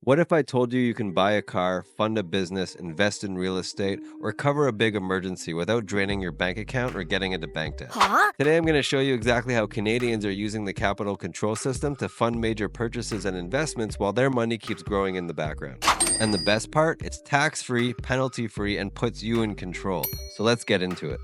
What if I told you you can buy a car, fund a business, invest in real estate, or cover a big emergency without draining your bank account or getting into bank debt? Huh? Today, I'm going to show you exactly how Canadians are using the capital control system to fund major purchases and investments while their money keeps growing in the background. And the best part, it's tax free, penalty free, and puts you in control. So let's get into it.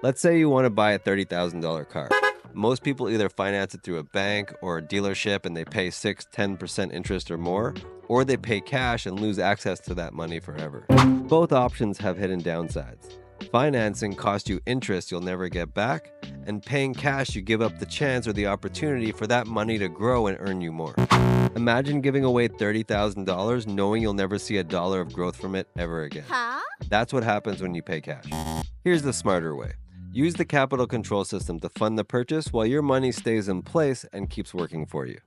Let's say you want to buy a $30,000 car. Most people either finance it through a bank or a dealership and they pay 6-10% interest or more, or they pay cash and lose access to that money forever. Both options have hidden downsides. Financing costs you interest you'll never get back, and paying cash you give up the chance or the opportunity for that money to grow and earn you more. Imagine giving away $30,000 knowing you'll never see a dollar of growth from it ever again. Huh? That's what happens when you pay cash. Here's the smarter way. Use the capital control system to fund the purchase while your money stays in place and keeps working for you.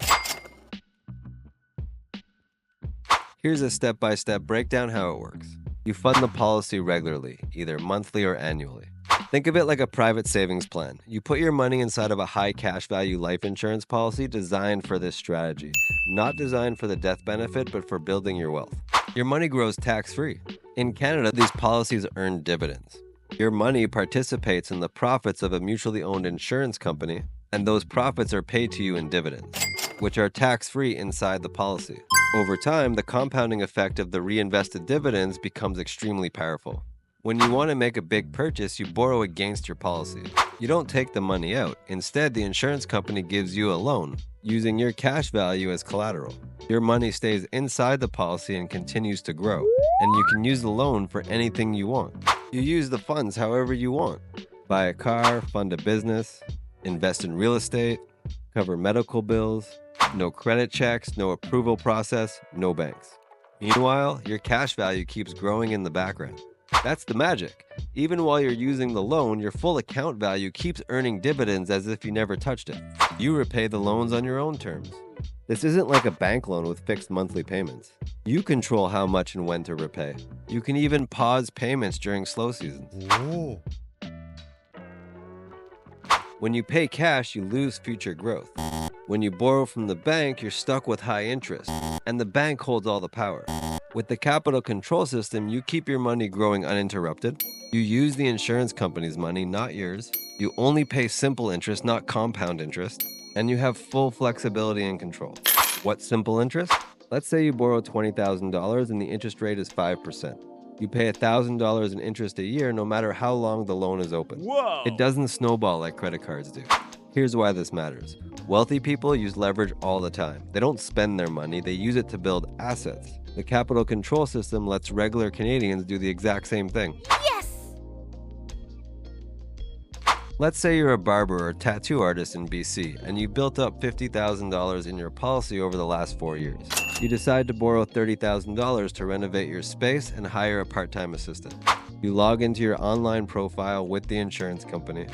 Here's a step-by-step breakdown how it works. You fund the policy regularly, either monthly or annually. Think of it like a private savings plan. You put your money inside of a high cash value life insurance policy designed for this strategy. Not designed for the death benefit, but for building your wealth. Your money grows tax-free. In Canada, these policies earn dividends. Your money participates in the profits of a mutually owned insurance company, and those profits are paid to you in dividends, which are tax-free inside the policy. Over time, the compounding effect of the reinvested dividends becomes extremely powerful. When you want to make a big purchase, you borrow against your policy. You don't take the money out. Instead, the insurance company gives you a loan, using your cash value as collateral. Your money stays inside the policy and continues to grow, and you can use the loan for anything you want. You use the funds however you want. Buy a car, fund a business, invest in real estate, cover medical bills, no credit checks, no approval process, no banks. Meanwhile, your cash value keeps growing in the background. That's the magic. Even while you're using the loan, your full account value keeps earning dividends as if you never touched it. You repay the loans on your own terms. This isn't like a bank loan with fixed monthly payments. You control how much and when to repay. You can even pause payments during slow seasons. Oh. When you pay cash, you lose future growth. When you borrow from the bank, you're stuck with high interest, and the bank holds all the power. With the capital control system, you keep your money growing uninterrupted. You use the insurance company's money, not yours. You only pay simple interest, not compound interest. And you have full flexibility and control. What's simple interest? Let's say you borrow $20,000 and the interest rate is 5%. You pay $1,000 in interest a year no matter how long the loan is open. Whoa. It doesn't snowball like credit cards do. Here's why this matters. Wealthy people use leverage all the time. They don't spend their money, they use it to build assets. The capital control system lets regular Canadians do the exact same thing. Yes! Let's say you're a barber or tattoo artist in BC and you built up $50,000 in your policy over the last 4 years. You decide to borrow $30,000 to renovate your space and hire a part-time assistant. You log into your online profile with the insurance company,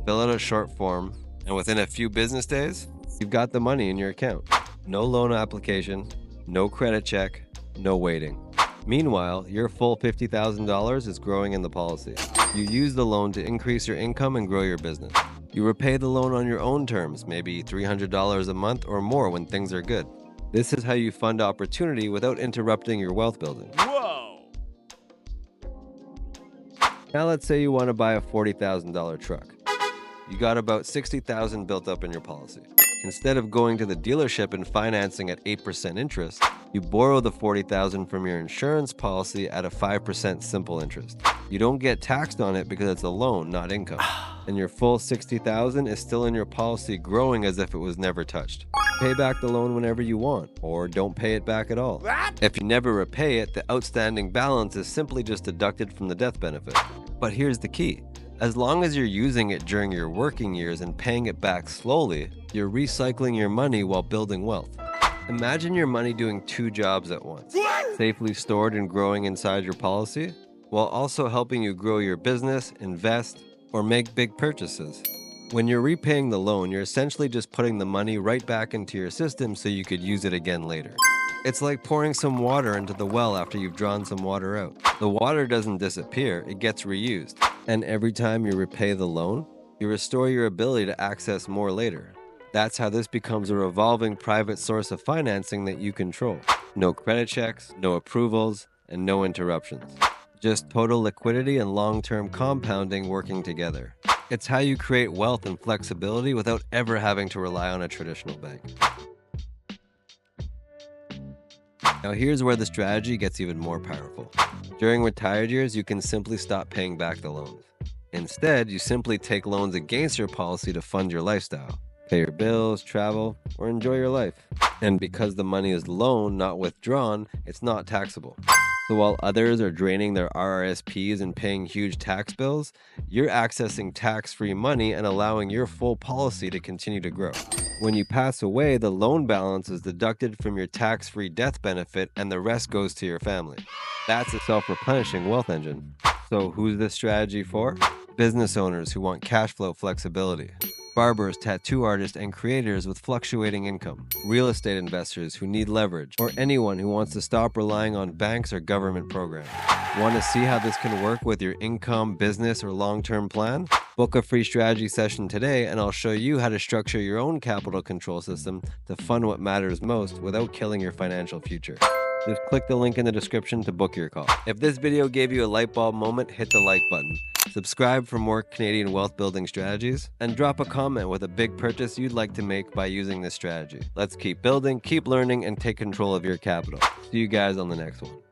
fill out a short form, and within a few business days, you've got the money in your account. No loan application, no credit check, no waiting. Meanwhile, your full $50,000 is growing in the policy. You use the loan to increase your income and grow your business. You repay the loan on your own terms, maybe $300 a month or more when things are good. This is how you fund opportunity without interrupting your wealth building. Whoa. Now let's say you want to buy a $40,000 truck. You got about $60,000 built up in your policy. Instead of going to the dealership and financing at 8% interest, you borrow the $40,000 from your insurance policy at a 5% simple interest. You don't get taxed on it because it's a loan, not income. And your full $60,000 is still in your policy growing as if it was never touched. Pay back the loan whenever you want, or don't pay it back at all. What? If you never repay it, the outstanding balance is simply just deducted from the death benefit. But here's the key. As long as you're using it during your working years and paying it back slowly, you're recycling your money while building wealth. Imagine your money doing 2 jobs at once. Safely stored and growing inside your policy, while also helping you grow your business, invest, or make big purchases. When you're repaying the loan, you're essentially just putting the money right back into your system so you could use it again later. It's like pouring some water into the well after you've drawn some water out. The water doesn't disappear, it gets reused. And every time you repay the loan, you restore your ability to access more later. That's how this becomes a revolving private source of financing that you control. No credit checks, no approvals, and no interruptions. Just total liquidity and long-term compounding working together. It's how you create wealth and flexibility without ever having to rely on a traditional bank. Now here's where the strategy gets even more powerful. During retired years, you can simply stop paying back the loans. Instead, you simply take loans against your policy to fund your lifestyle. Pay your bills, travel, or enjoy your life. And because the money is loaned, not withdrawn, it's not taxable. So while others are draining their RRSPs and paying huge tax bills, you're accessing tax-free money and allowing your full policy to continue to grow. When you pass away, the loan balance is deducted from your tax-free death benefit and the rest goes to your family. That's a self-replenishing wealth engine. So who's this strategy for? Business owners who want cash flow flexibility. Barbers, tattoo artists, and creators with fluctuating income, real estate investors who need leverage, or anyone who wants to stop relying on banks or government programs. Want to see how this can work with your income, business, or long-term plan? Book a free strategy session today and I'll show you how to structure your own capital control system to fund what matters most without killing your financial future. Just click the link in the description to book your call. If this video gave you a light bulb moment, hit the like button. Subscribe for more Canadian wealth building strategies, and drop a comment with a big purchase you'd like to make by using this strategy. Let's keep building, keep learning, and take control of your capital. See you guys on the next one.